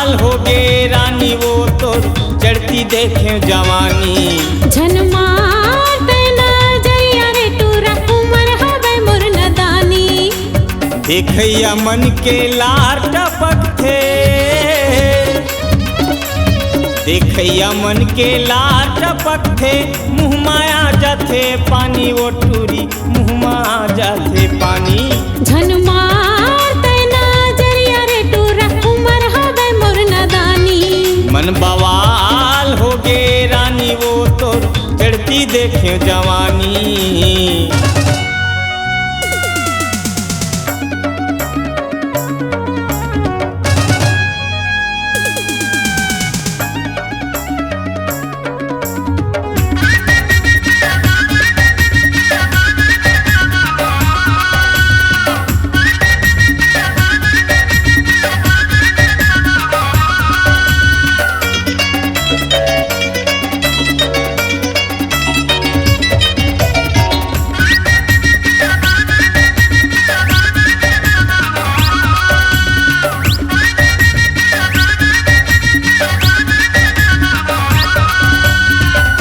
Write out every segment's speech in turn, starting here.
बवाल हो गे रानी वो तो चढ़ती देखे जवानी। झन मारते नजरिया रे टूरा उमर हवे मोर नदानी। देखैया मन के लार टपकथे, देखैया मन के लार टपकथे, मुँह माया जाथे पानी वो टूरी मुँह माया जाथे पानी। झन मारते नजरिया रे टूरा उमर हवे मोर नदानी। मन बवाल हो गे रानी वो तो चढ़ती देखे जवानी।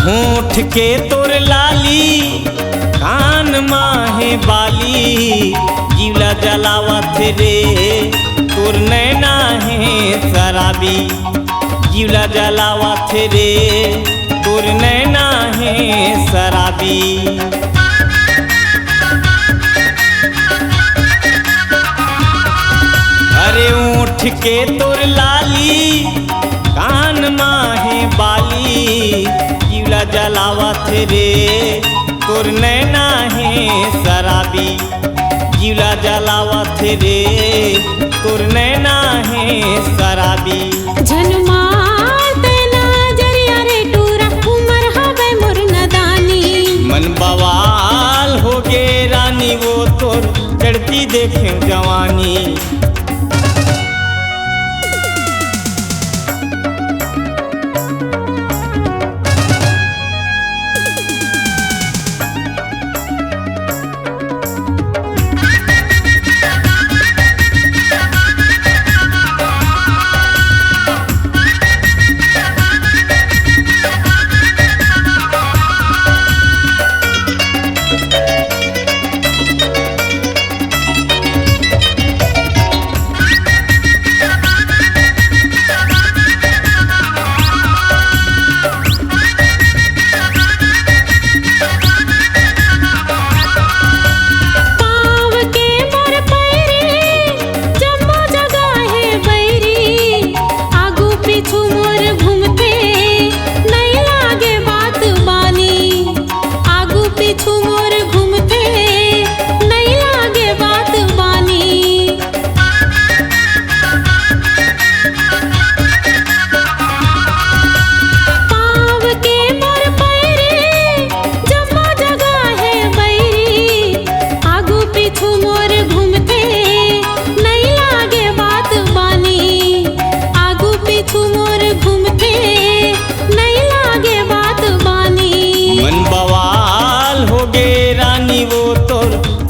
होठ के तोर लाली कान माहे बाली, जीवला जलावत रे तोर नैना है शराबी। जीवला जलावत रे तोर नैना है शराबी। अरे ऊँट के तोर लाली कान माहे बाली, जीवला जलावत रे तोर नैना है शराबी। जीवला जलावत रे तोर नैना है शराबी। झन मारते नजरिया रे टूरा उमर हवे मोर नदानी। मन बवाल हो गे रानी वो तोर चढ़ती देखे जवानी।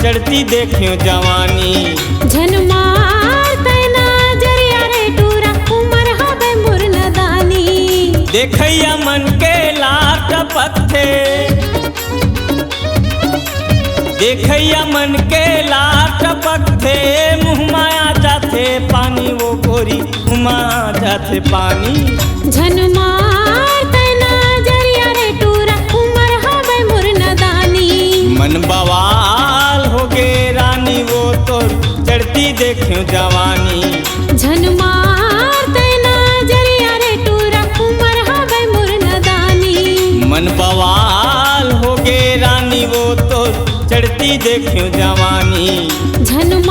चढ़ती देखियो जवानी। झन मारते नजरिया रे टूरा उमर हवे मोर नदानी। देखैया मन के लार टपकथे, देखैया मन के लार टपकथे, मुँह माया जाथे पानी वो गोरी मुँह माया जाथे पानी। झन मारते नजरिया रे टूरा उमर हवे मोर नदानी। मन बवाल हो गे रानी वो तो चढ़ती देखियो जवानी। झन मारते नजरिया रे टूरा उमर हवे मोर नदानी। मन बवाल हो गे रानी वो तो चढ़ती देखियो जवानी। झन